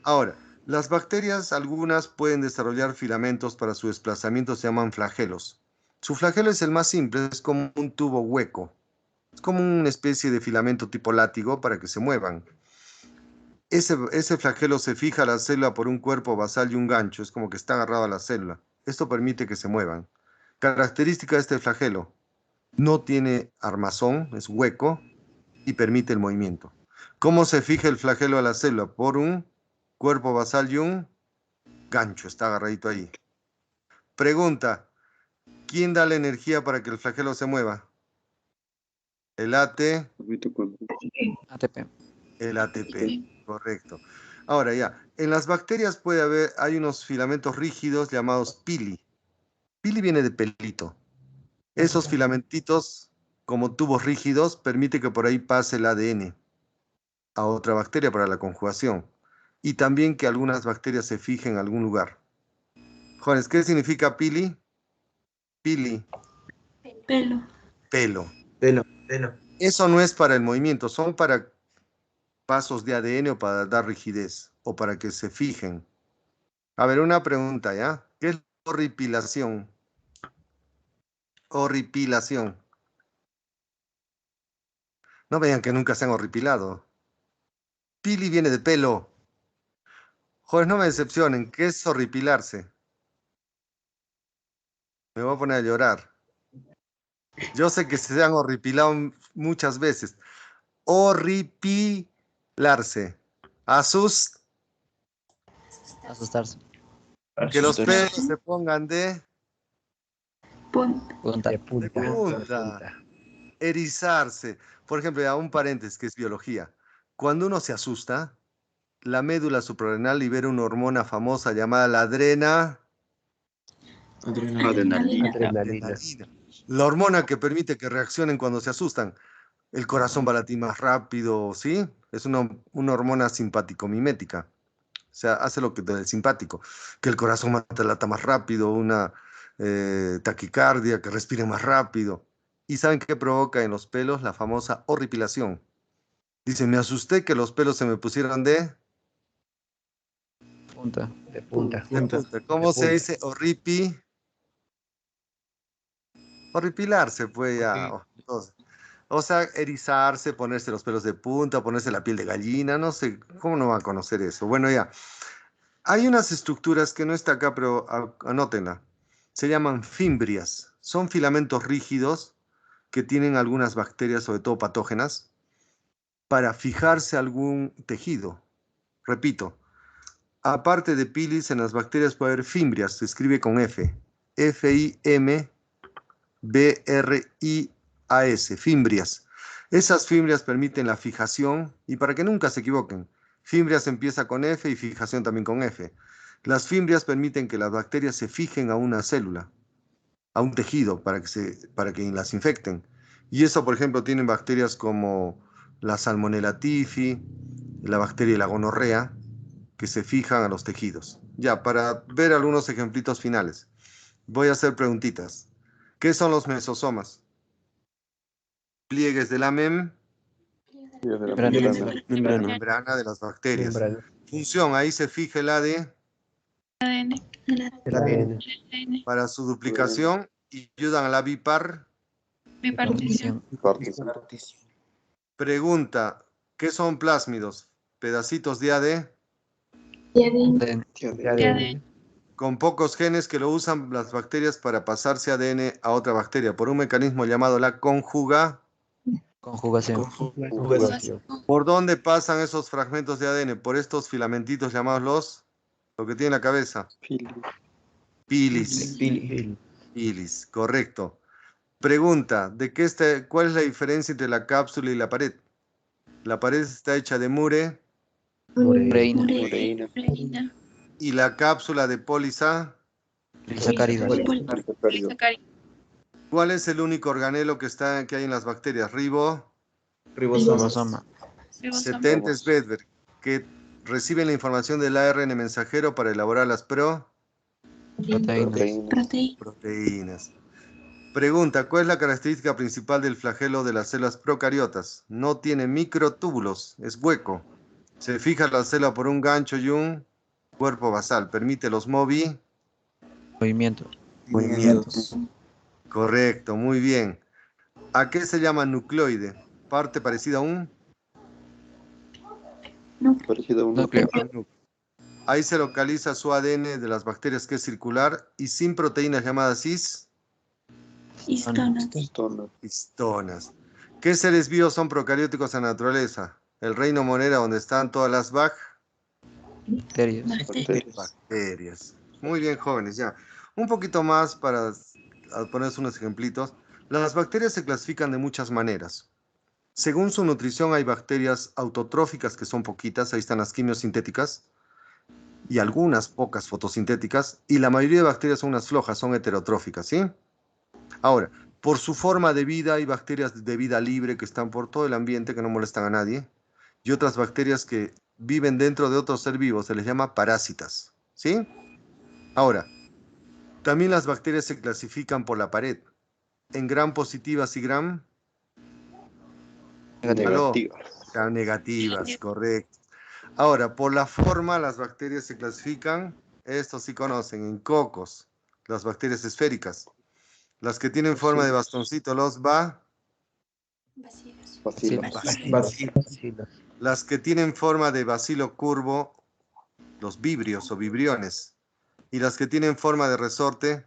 Ahora, las bacterias, algunas pueden desarrollar filamentos para su desplazamiento, se llaman flagelos. Su flagelo es el más simple, es como un tubo hueco. Es como una especie de filamento tipo látigo para que se muevan. Ese flagelo se fija a la célula por un cuerpo basal y un gancho, es como que está agarrado a la célula. Esto permite que se muevan. Característica de este flagelo: no tiene armazón, es hueco y permite el movimiento. ¿Cómo se fija el flagelo a la célula? Por un cuerpo basal y un gancho, está agarradito ahí. Pregunta: ¿quién da la energía para que el flagelo se mueva? El ATP. El ATP, correcto. Ahora ya, en las bacterias hay unos filamentos rígidos llamados pili. Pili viene de pelito. Esos filamentitos, como tubos rígidos, permite que por ahí pase el ADN a otra bacteria para la conjugación. Y también que algunas bacterias se fijen en algún lugar. Jóvenes, ¿qué significa pili? Pili. Pelo. Pelo. Pelo. Eso no es para el movimiento, son para pasos de ADN o para dar rigidez o para que se fijen. A ver, una pregunta, ¿ya? ¿Qué es horripilación? Horripilación. No vean que nunca se han horripilado. Pili viene de pelo. Jóvenes, no me decepcionen. ¿Qué es horripilarse? Me voy a poner a llorar. Yo sé que se han horripilado muchas veces. Horripilarse. Asustarse. Que los pelos se pongan de Punta. Punta. punta. Erizarse. Por ejemplo, ya un paréntesis que es biología. Cuando uno se asusta, la médula suprarrenal libera una hormona famosa llamada la Adrenalina. adrenalina. La hormona que permite que reaccionen cuando se asustan. El corazón va a latir más rápido, ¿sí? Es una hormona simpático-mimética. O sea, hace lo que del simpático. Que el corazón lata más rápido, una taquicardia, que respire más rápido. ¿Y saben qué provoca en los pelos? La famosa horripilación. Dice, me asusté que los pelos se me pusieran de Punta. punta. ¿Cómo se dice horripilarse? Pues ya. O sea, erizarse, ponerse los pelos de punta, ponerse la piel de gallina, no sé, ¿cómo no va a conocer eso? Bueno, ya. Hay unas estructuras que no está acá, pero anótenla. Se llaman fimbrias. Son filamentos rígidos que tienen algunas bacterias, sobre todo patógenas, para fijarse a algún tejido. Repito, aparte de pilis, en las bacterias puede haber fimbrias, se escribe con F. F-I-M-B-R-I-A-S, fimbrias. Esas fimbrias permiten la fijación, y para que nunca se equivoquen, fimbrias empieza con F y fijación también con F. Las fimbrias permiten que las bacterias se fijen a una célula, a un tejido, para que las infecten. Y eso, por ejemplo, tienen bacterias como la Salmonella typhi, la bacteria de la gonorrea, que se fijan a los tejidos. Ya, para ver algunos ejemplitos finales, voy a hacer preguntitas. ¿Qué son los mesosomas? Pliegues de la membrana de las bacterias. Función, ahí se fija el ADN ADN. para su duplicación y ayudan a la Bipartición. Pregunta, ¿qué son plásmidos? Pedacitos de ADN ADN. ADN. con pocos genes que lo usan las bacterias para pasarse ADN a otra bacteria por un mecanismo llamado la Conjugación. Conjugación. ¿Por dónde pasan esos fragmentos de ADN? Por estos filamentitos llamados lo que tiene en la cabeza. Pilis. Pilis, correcto. Pregunta, ¿cuál es la diferencia entre la cápsula y la pared? La pared está hecha de Proteína. y la cápsula de Polisacáridos. ¿Cuál es el único organelo que hay en las bacterias? Ribosoma. 70 Svedberg, que reciben la información del ARN mensajero para elaborar las proteínas. Pregunta, ¿cuál es la característica principal del flagelo de las células procariotas? No tiene microtúbulos, es hueco. Se fija la célula por un gancho y un cuerpo basal. Permite los movimientos. Correcto, muy bien. ¿A qué se llama nucleoide? Parte parecida a un Núcleo. Ahí se localiza su ADN de las bacterias que es circular y sin proteínas llamadas histonas. ¿Qué seres vivos son procarióticos en la naturaleza? El reino monera donde están todas las bacterias. Muy bien, jóvenes, ya. Un poquito más para ponerles unos ejemplitos. Las bacterias se clasifican de muchas maneras. Según su nutrición hay bacterias autotróficas que son poquitas, ahí están las quimiosintéticas, y algunas pocas fotosintéticas, y la mayoría de bacterias son unas flojas, son heterotróficas, ¿sí? Ahora, por su forma de vida hay bacterias de vida libre que están por todo el ambiente, que no molestan a nadie, y otras bacterias que viven dentro de otro ser vivo, se les llama parásitas, ¿sí? Ahora, también las bacterias se clasifican por la pared. en gram positivas y gram Negativas. gram negativas, correcto. Ahora, por la forma, las bacterias se clasifican, estos sí conocen, en cocos, las bacterias esféricas. Las que tienen forma de bastoncito, los Bacilos. las que tienen forma de bacilo curvo, los vibrios o vibriones. Y las que tienen forma de resorte,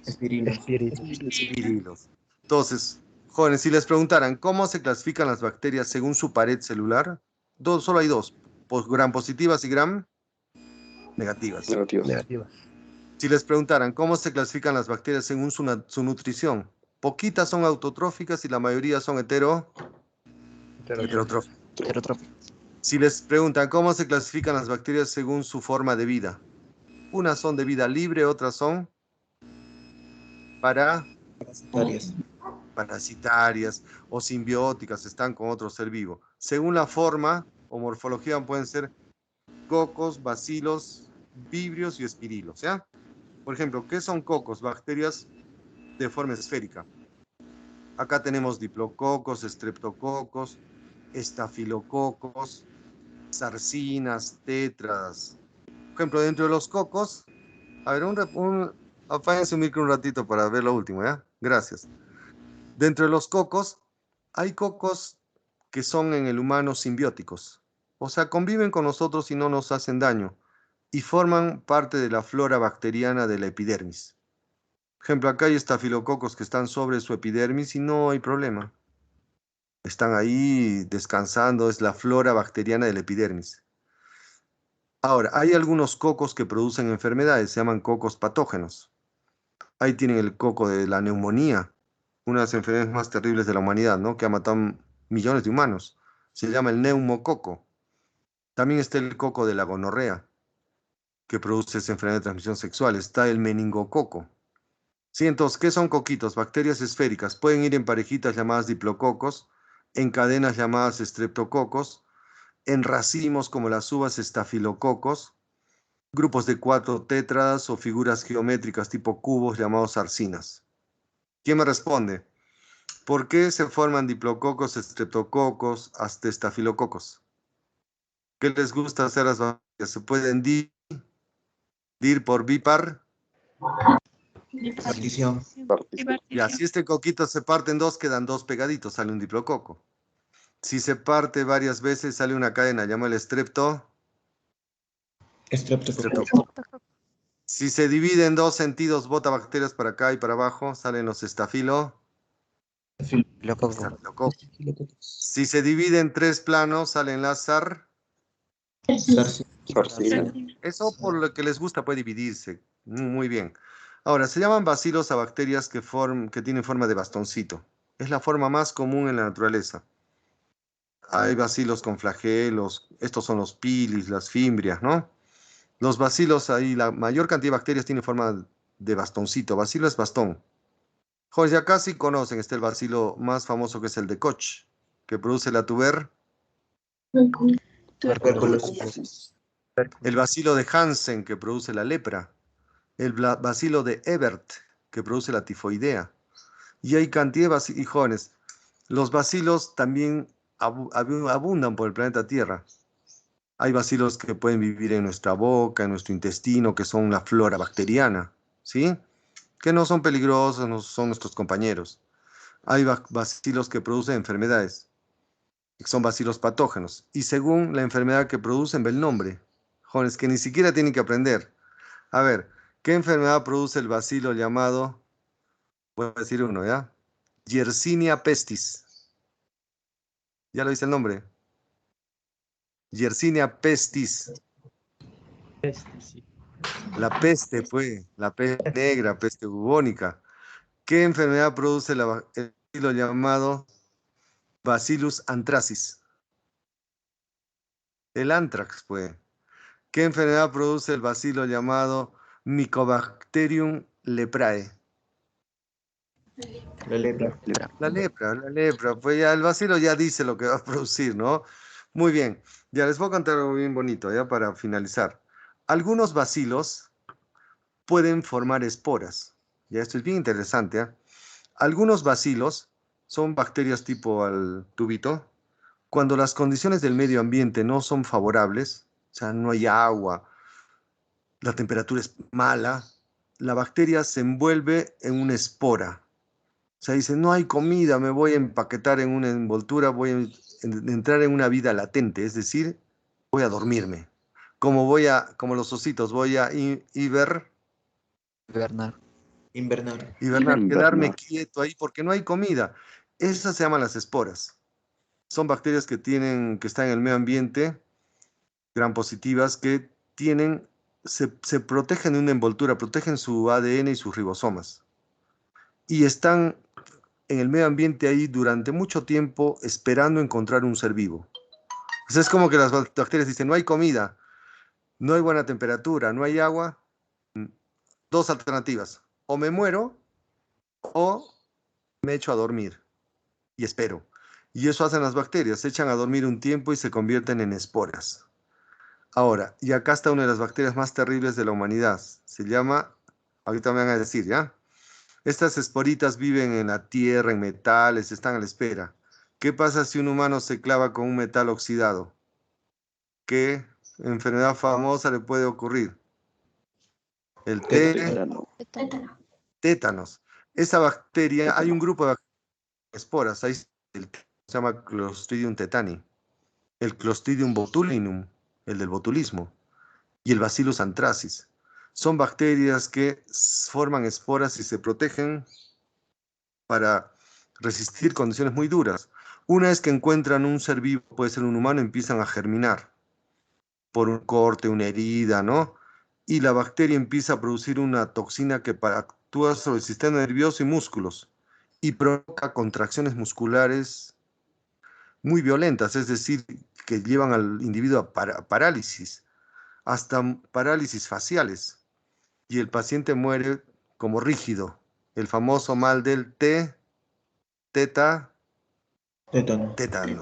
Espirilos. virilos. Entonces, jóvenes, si les preguntaran cómo se clasifican las bacterias según su pared celular, solo hay dos, gram positivas y gram negativas. Negativas. Si les preguntaran cómo se clasifican las bacterias según su nutrición, poquitas son autotróficas y la mayoría son heterotróficas. Si les preguntan cómo se clasifican las bacterias según su forma de vida, unas son de vida libre, otras son parasitarias o simbióticas, están con otro ser vivo. Según la forma o morfología pueden ser cocos, bacilos, vibrios y espirilos, ¿ya? Por ejemplo, ¿qué son cocos? Bacterias de forma esférica. Acá tenemos diplococos, estreptococos, estafilococos, sarcinas, tetras. Por ejemplo, dentro de los cocos, a ver, apáguense un micro un ratito para ver lo último, ¿ya? Gracias. Dentro de los cocos, hay cocos que son en el humano simbióticos. O sea, conviven con nosotros y no nos hacen daño. Y forman parte de la flora bacteriana de la epidermis. Por ejemplo, acá hay estafilococos que están sobre su epidermis y no hay problema. Están ahí descansando, es la flora bacteriana de la epidermis. Ahora, hay algunos cocos que producen enfermedades, se llaman cocos patógenos. Ahí tienen el coco de la neumonía, una de las enfermedades más terribles de la humanidad, ¿no? Que ha matado millones de humanos. Se llama el neumococo. También está el coco de la gonorrea, que produce esa enfermedad de transmisión sexual. Está el meningococo. Sí, entonces, ¿qué son coquitos? Bacterias esféricas. Pueden ir en parejitas llamadas diplococos, en cadenas llamadas estreptococos, en racimos como las uvas estafilococos, grupos de 4 tétradas o figuras geométricas tipo cubos llamados sarcinas. ¿Quién me responde? ¿Por qué se forman diplococos, estreptococos, hasta estafilococos? ¿Qué les gusta hacer a las bacterias? ¿Se pueden dir por bipar? Partición. Ya, si este coquito se parte en dos, quedan dos pegaditos, sale un diplococo. Si se parte varias veces, sale una cadena, llama el Estreptococo. Si se divide en dos sentidos, bota bacterias para acá y para abajo, salen los estafilococos. Si se divide en tres planos, salen las Eso por lo que les gusta puede dividirse. Muy bien. Ahora, se llaman bacilos a bacterias que tienen forma de bastoncito. Es la forma más común en la naturaleza. Hay bacilos con flagelos, estos son los pilis, las fimbrias, ¿no? Los bacilos, ahí la mayor cantidad de bacterias tienen forma de bastoncito. Bacilo es bastón. Jóvenes, ya casi conocen, el bacilo más famoso que es el de Koch, que produce la Tuberculosis. el bacilo de Hansen, que produce la lepra, el bacilo de Ebert, que produce la tifoidea. Y hay cantidad de bacilos, y jóvenes, los bacilos también abundan por el planeta Tierra. Hay bacilos que pueden vivir en nuestra boca, en nuestro intestino, que son la flora bacteriana, ¿sí? Que no son peligrosos, no son nuestros compañeros. Hay bacilos que producen enfermedades, que son bacilos patógenos. Y según la enfermedad que producen, ve el nombre. Jóvenes, que ni siquiera tienen que aprender. A ver, ¿qué enfermedad produce el bacilo llamado, voy a decir uno, ¿ya? Yersinia pestis. ¿Ya lo dice el nombre? Yersinia pestis. La peste, pues, la peste negra, peste bubónica. ¿Qué enfermedad produce el bacilo llamado Bacillus anthracis? El anthrax, pues. ¿Qué enfermedad produce el bacilo llamado Mycobacterium leprae? La lepra. La lepra. Pues ya el bacilo ya dice lo que va a producir, ¿no? Muy bien. Ya les voy a contar algo bien bonito, ya para finalizar. Algunos bacilos pueden formar esporas. Ya esto es bien interesante, ¿eh? Algunos bacilos son bacterias tipo al tubito. Cuando las condiciones del medio ambiente no son favorables, o sea, no hay agua, la temperatura es mala, la bacteria se envuelve en una espora. O sea, dice, no hay comida, me voy a empaquetar en una envoltura, voy a entrar en una vida latente, es decir, voy a dormirme. Como los ositos, voy a Hibernar. Invernar. hibernar, quedarme quieto ahí porque no hay comida. Esas se llaman las esporas. Son bacterias que están en el medio ambiente, gram positivas, que se protegen de una envoltura, protegen su ADN y sus ribosomas. Y están en el medio ambiente ahí durante mucho tiempo esperando encontrar un ser vivo. O sea, es como que las bacterias dicen, no hay comida, no hay buena temperatura, no hay agua. Dos alternativas, o me muero o me echo a dormir y espero. Y eso hacen las bacterias, se echan a dormir un tiempo y se convierten en esporas. Ahora, y acá está una de las bacterias más terribles de la humanidad. Se llama, ahorita me van a decir, ¿ya? Estas esporitas viven en la tierra, en metales, están a la espera. ¿Qué pasa si un humano se clava con un metal oxidado? ¿Qué enfermedad famosa le puede ocurrir? El Tétano. Tétano. tétanos. Esa bacteria, hay un grupo de esporas, ahí se llama Clostridium tetani, el Clostridium botulinum, el del botulismo, y el Bacillus anthracis. Son bacterias que forman esporas y se protegen para resistir condiciones muy duras. Una vez que encuentran un ser vivo, puede ser un humano, empiezan a germinar por un corte, una herida, ¿no? Y la bacteria empieza a producir una toxina que actúa sobre el sistema nervioso y músculos y provoca contracciones musculares muy violentas, es decir, que llevan al individuo a parálisis, hasta parálisis faciales. Y el paciente muere como rígido. El famoso mal del tétanos. Tétano. Tétano.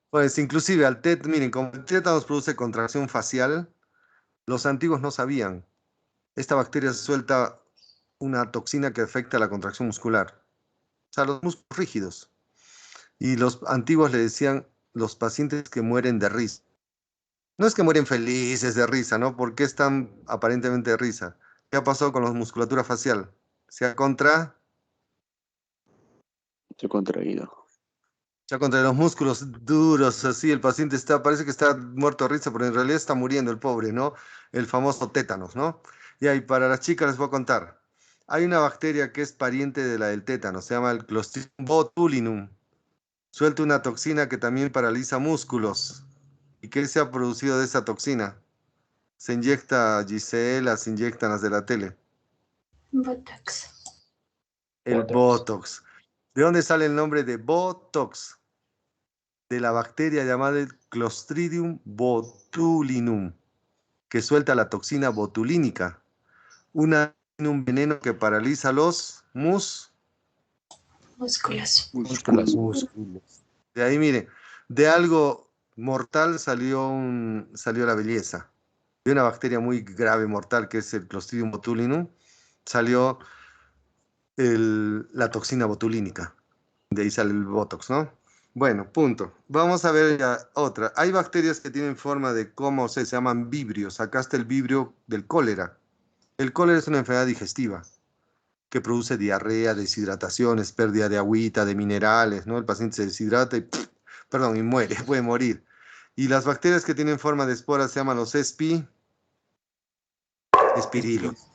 Pues inclusive miren, como el tétanos produce contracción facial, los antiguos no sabían. Esta bacteria suelta una toxina que afecta la contracción muscular, o sea, los músculos rígidos. Y los antiguos le decían los pacientes que mueren de risa. No es que mueren felices de risa, ¿no? ¿Por qué están aparentemente de risa? ¿Qué ha pasado con la musculatura facial? Se ha Se ha contraído. contra los músculos duros, así el paciente parece que está muerto de risa, pero en realidad está muriendo el pobre, ¿no? El famoso tétanos, ¿no? Y ahí para las chicas les voy a contar. Hay una bacteria que es pariente de la del tétano, se llama el Clostridium botulinum. Suelta una toxina que también paraliza músculos. ¿Y qué se ha producido de esa toxina? Se inyecta Gisela, se inyectan las de la tele. Botox. El Botox. ¿De dónde sale el nombre de Botox? De la bacteria llamada el Clostridium botulinum, que suelta la toxina botulínica, un veneno que paraliza los Músculos. músculos. De ahí, mire, de algo mortal salió la belleza. De una bacteria muy grave, mortal, que es el Clostridium botulinum, salió la toxina botulínica. De ahí sale el Botox, ¿no? Bueno, punto. Vamos a ver ya otra. Hay bacterias que tienen forma de cómo se llaman vibrios. Acá está el vibrio del cólera. El cólera es una enfermedad digestiva que produce diarrea, deshidrataciones, pérdida de agüita, de minerales, ¿no? El paciente se deshidrata y, perdón, y muere, puede morir. Y las bacterias que tienen forma de esporas se llaman los espirilos.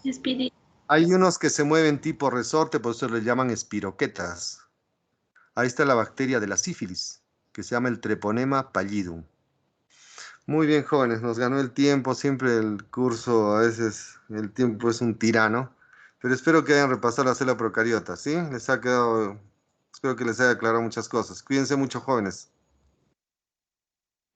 Espiri. Hay unos que se mueven tipo resorte, por eso les llaman espiroquetas. Ahí está la bacteria de la sífilis, que se llama el Treponema pallidum. Muy bien, jóvenes, nos ganó el tiempo, siempre el curso, a veces el tiempo es un tirano, pero espero que hayan repasado la célula procariota, ¿sí? Espero que les haya aclarado muchas cosas. Cuídense mucho, jóvenes.